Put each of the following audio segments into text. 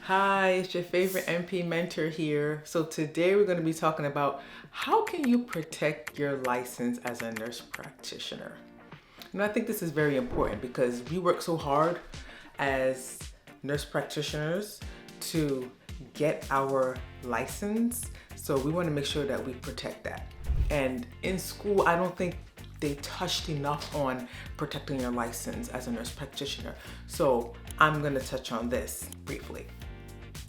Hi, it's your favorite NP mentor here. So today we're going to be talking about how can you protect your license as a nurse practitioner. And I think this is very important because we work so hard as nurse practitioners to get our license. So we want to make sure that we protect that. And in school, I don't think they touched enough on protecting your license as a nurse practitioner. So I'm going to touch on this briefly.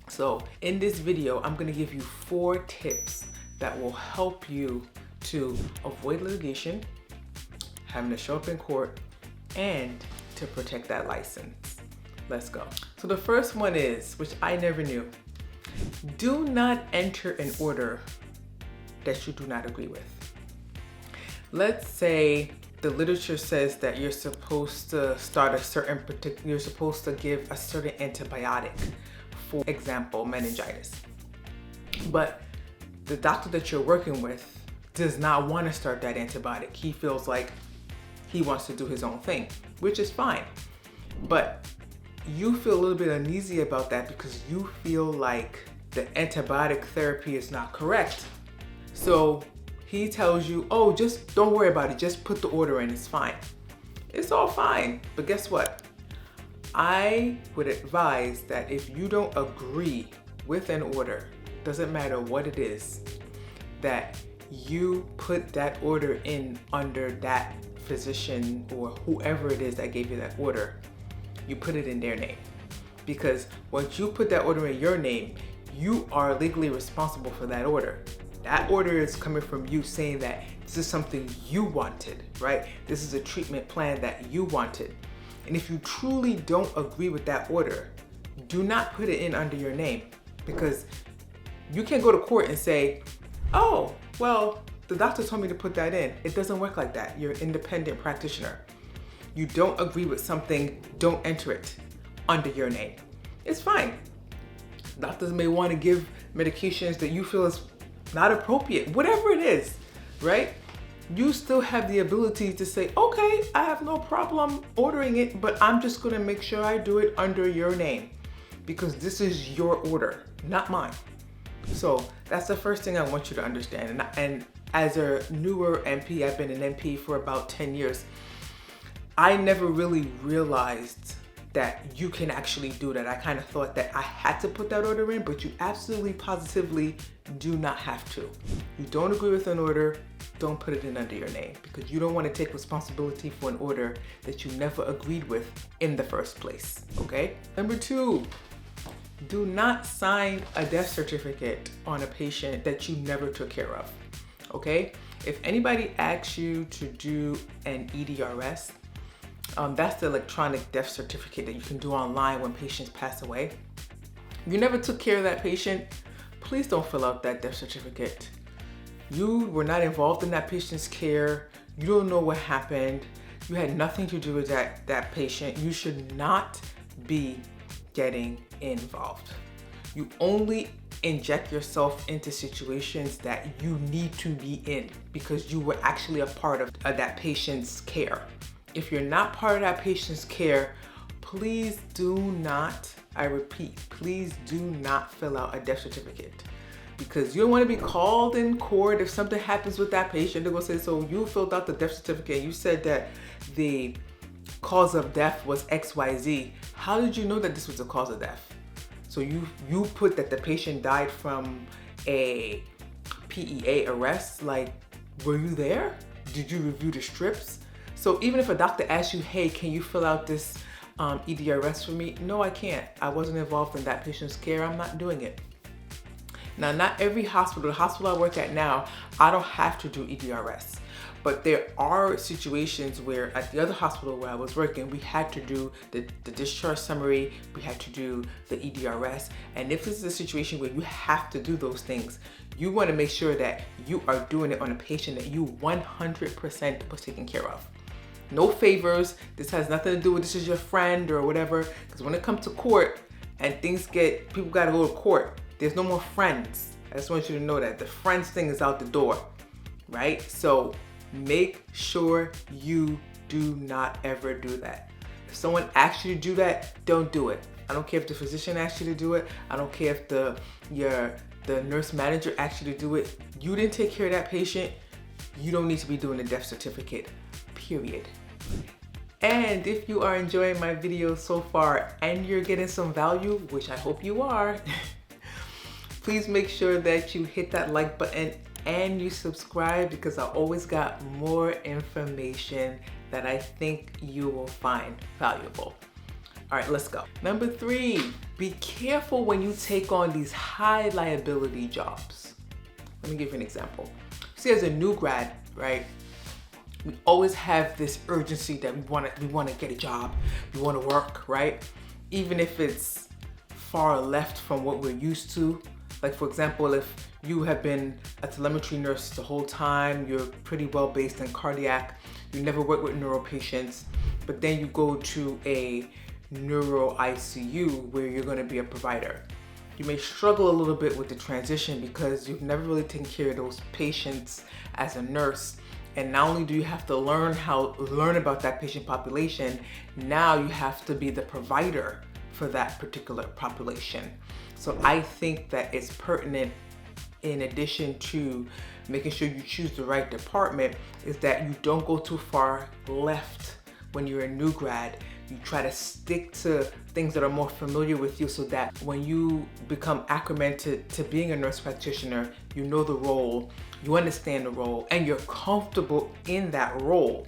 So in this video, I'm going to give you 4 tips that will help you to avoid litigation, having to show up in court, and to protect that license. Let's go. So the first one is, which I never knew, do not enter an order that you do not agree with. Let's say the literature says that you're supposed to start you're supposed to give a certain antibiotic. For example, meningitis. But the doctor that you're working with does not want to start that antibiotic. He feels like he wants to do his own thing, which is fine. But you feel a little bit uneasy about that because you feel like the antibiotic therapy is not correct. So he tells you, oh, just don't worry about it. Just put the order in, it's fine. It's all fine, but guess what? I would advise that if you don't agree with an order, doesn't matter what it is, that you put that order in under that physician or whoever it is that gave you that order. You put it in their name. Because once you put that order in your name, you are legally responsible for that order. That order is coming from you saying that this is something you wanted, right? This is a treatment plan that you wanted. And if you truly don't agree with that order, do not put it in under your name, because you can't go to court and say, oh, well, the doctor told me to put that in. It doesn't work like that. You're an independent practitioner. You don't agree with something, don't enter it under your name. It's fine. Doctors may want to give medications that you feel is not appropriate, whatever it is, right? You still have the ability to say, okay, I have no problem ordering it, but I'm just gonna make sure I do it under your name because this is your order, not mine. So that's the first thing I want you to understand. And as a newer NP, I've been an NP for about 10 years, I never really realized that you can actually do that. I kind of thought that I had to put that order in, but you absolutely positively do not have to. You don't agree with an order, don't put it in under your name, because you don't want to take responsibility for an order that you never agreed with in the first place, okay? Number 2, do not sign a death certificate on a patient that you never took care of, okay? If anybody asks you to do an EDRS, that's the electronic death certificate that you can do online when patients pass away. You never took care of that patient, please don't fill out that death certificate. You were not involved in that patient's care. You don't know what happened. You had nothing to do with that patient. You should not be getting involved. You only inject yourself into situations that you need to be in because you were actually a part of that patient's care. If you're not part of that patient's care, please do not, I repeat, please do not fill out a death certificate, because you don't want to be called in court if something happens with that patient. They're going to say, so you filled out the death certificate, you said that the cause of death was XYZ. How did you know that this was the cause of death? So you put that the patient died from a PEA arrest. Like, were you there? Did you review the strips? So even if a doctor asks you, hey, can you fill out this EDRS for me? No, I can't. I wasn't involved in that patient's care. I'm not doing it. Now, not every hospital, the hospital I work at now, I don't have to do EDRS. But there are situations where at the other hospital where I was working, we had to do the discharge summary, we had to do the EDRS. And if this is a situation where you have to do those things, you want to make sure that you are doing it on a patient that you 100% was taken care of. No favors. This has nothing to do with this is your friend or whatever. Because when it comes to court and people got to go to court, there's no more friends. I just want you to know that the friends thing is out the door, right? So make sure you do not ever do that. If someone asks you to do that, don't do it. I don't care if the physician asked you to do it. I don't care if the nurse manager asked you to do it. You didn't take care of that patient. You don't need to be doing a death certificate, period. And if you are enjoying my videos so far and you're getting some value, which I hope you are, please make sure that you hit that like button and you subscribe, because I always got more information that I think you will find valuable. All right, let's go. Number 3, be careful when you take on these high liability jobs. Let me give you an example. See, as a new grad, right? We always have this urgency that we want to get a job, we want to work, right? Even if it's far left from what we're used to. Like, for example, if you have been a telemetry nurse the whole time, you're pretty well based in cardiac, you never work with neuro patients, but then you go to a neuro ICU where you're going to be a provider. You may struggle a little bit with the transition because you've never really taken care of those patients as a nurse. And not only do you have to learn about that patient population, now you have to be the provider for that particular population. So I think that it's pertinent, in addition to making sure you choose the right department, is that you don't go too far left when you're a new grad. You try to stick to things that are more familiar with you, so that when you become acclimated to being a nurse practitioner, you know the role, you understand the role, and you're comfortable in that role.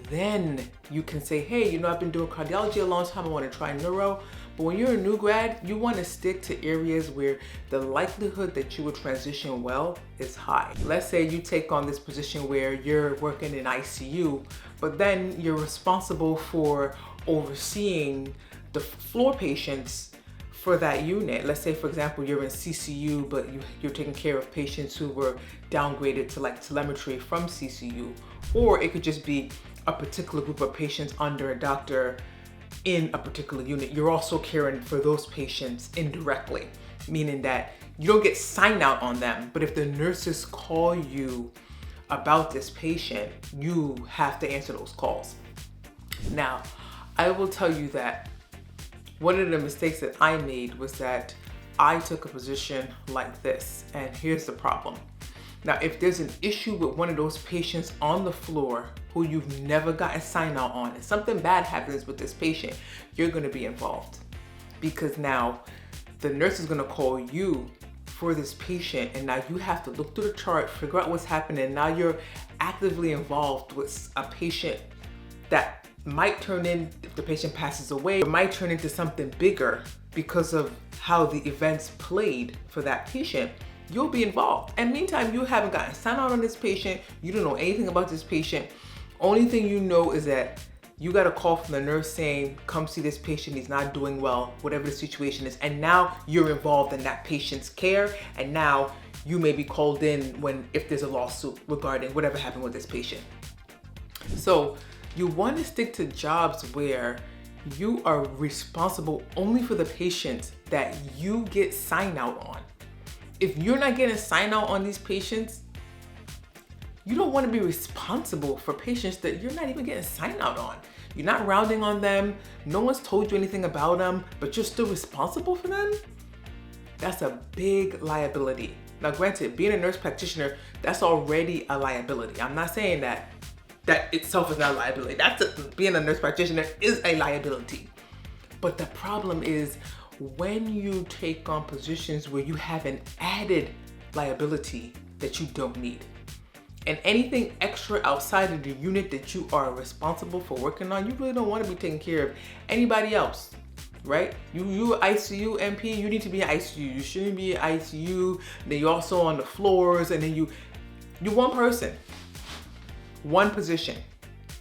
Then you can say, hey, you know, I've been doing cardiology a long time, I want to try neuro. But when you're a new grad, you want to stick to areas where the likelihood that you will transition well is high. Let's say you take on this position where you're working in ICU, but then you're responsible for overseeing the floor patients for that unit. Let's say, for example, you're in CCU, but you're taking care of patients who were downgraded to like telemetry from CCU. Or it could just be a particular group of patients under a doctor in a particular unit. You're also caring for those patients indirectly, meaning that you don't get sign out on them, but if the nurses call you about this patient, you have to answer those calls. Now, I will tell you that one of the mistakes that I made was that I took a position like this, and here's the problem. Now, if there's an issue with one of those patients on the floor who you've never gotten sign out on, and something bad happens with this patient, you're gonna be involved. Because now the nurse is gonna call you for this patient, and now you have to look through the chart, figure out what's happening. Now you're actively involved with a patient that might turn in, if the patient passes away, it might turn into something bigger because of how the events played for that patient. You'll be involved. And meantime, you haven't gotten sign out on this patient. You don't know anything about this patient. Only thing you know is that you got a call from the nurse saying, come see this patient, he's not doing well, whatever the situation is. And now you're involved in that patient's care. And now you may be called in if there's a lawsuit regarding whatever happened with this patient. So you want to stick to jobs where you are responsible only for the patients that you get sign out on. If you're not getting sign out on these patients, you don't want to be responsible for patients that you're not even getting sign out on. You're not rounding on them. No one's told you anything about them, but you're still responsible for them. That's a big liability. Now, granted, being a nurse practitioner, that's already a liability. I'm not saying that itself is not a liability. Being a nurse practitioner is a liability. But the problem is when you take on positions where you have an added liability that you don't need. And anything extra outside of the unit that you are responsible for working on, you really don't want to be taking care of anybody else, right? You ICU MP, you need to be in ICU. You shouldn't be in ICU. Then you're also on the floors, and then you're one person, one position.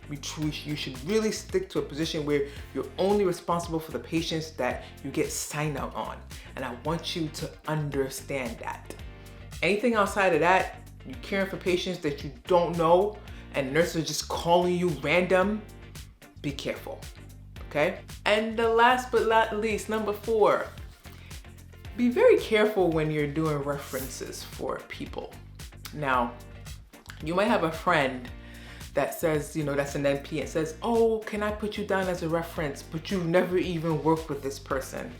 You should really stick to a position where you're only responsible for the patients that you get sign out on. And I want you to understand that. Anything outside of that, you're caring for patients that you don't know and nurses are just calling you random, be careful, okay? And the last but not least, number 4, be very careful when you're doing references for people. Now, you might have a friend that says, you know, that's an NP, and says, oh, can I put you down as a reference? But you've never even worked with this person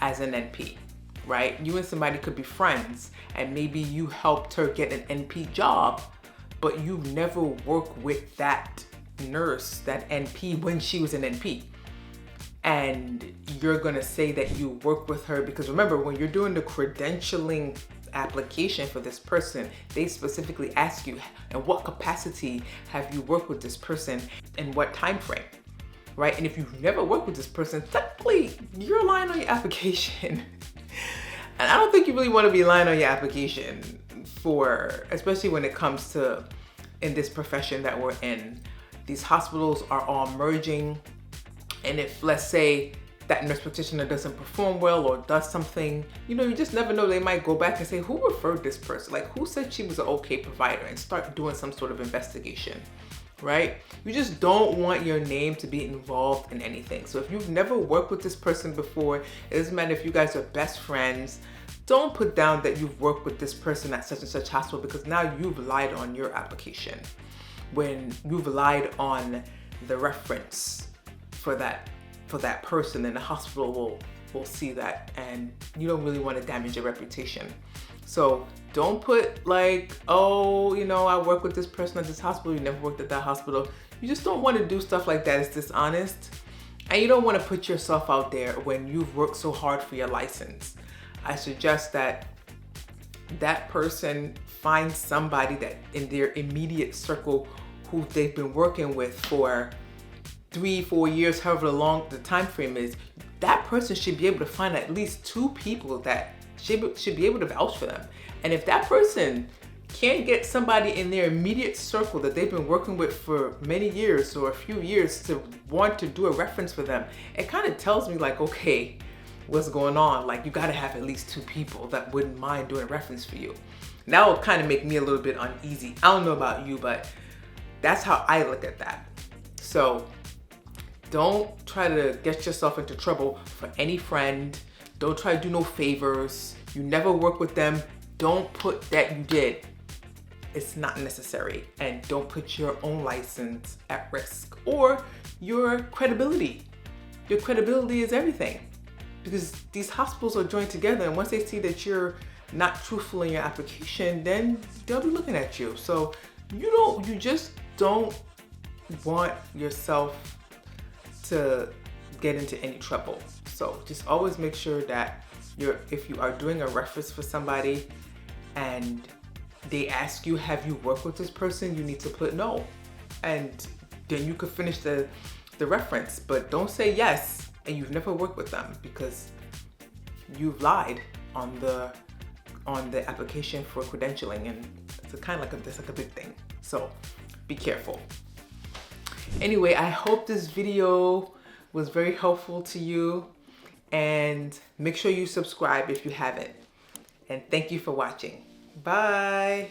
as an NP, right? You and somebody could be friends, and maybe you helped her get an NP job, but you've never worked with that nurse, that NP, when she was an NP. And you're gonna say that you work with her because remember, when you're doing the credentialing application for this person, they specifically ask you, in what capacity have you worked with this person, in what time frame, right? And if you've never worked with this person, technically you're lying on your application. And I don't think you really want to be lying on your application for, especially when it comes to, in this profession that we're in, these hospitals are all merging. And if, let's say, that nurse practitioner doesn't perform well or does something, you know, you just never know. They might go back and say, who referred this person? Like, who said she was an okay provider? And start doing some sort of investigation, right? You just don't want your name to be involved in anything. So if you've never worked with this person before, it doesn't matter if you guys are best friends, don't put down that you've worked with this person at such and such hospital, because now you've lied on your application when you've lied on the reference for that person, and the hospital will see that, and you don't really want to damage your reputation. So don't put like, oh, you know, I work with this person at this hospital, you never worked at that hospital. You just don't want to do stuff like that. It's dishonest, and you don't want to put yourself out there when you've worked so hard for your license. I suggest that that person finds somebody that in their immediate circle who they've been working with for 3-4 years, however long the time frame is. That person should be able to find at least 2 people that should be able to vouch for them. And if that person can't get somebody in their immediate circle that they've been working with for many years or a few years to want to do a reference for them, it kind of tells me like, okay, what's going on? Like, you got to have at least 2 people that wouldn't mind doing a reference for you. That will kind of make me a little bit uneasy. I don't know about you, but that's how I look at that. So don't try to get yourself into trouble for any friend. Don't try to do no favors. You never work with them. Don't put that you did. It's not necessary. And don't put your own license at risk or your credibility. Your credibility is everything, because these hospitals are joined together, and once they see that you're not truthful in your application, then they'll be looking at you. So you just don't want yourself to get into any trouble. So just always make sure that if you are doing a reference for somebody and they ask you, have you worked with this person, you need to put no, and then you could finish the reference. But don't say yes and you've never worked with them, because you've lied on the application for credentialing, and it's kind of like a big thing. So be careful. Anyway, I hope this video was very helpful to you, and make sure you subscribe if you haven't. And thank you for watching. Bye.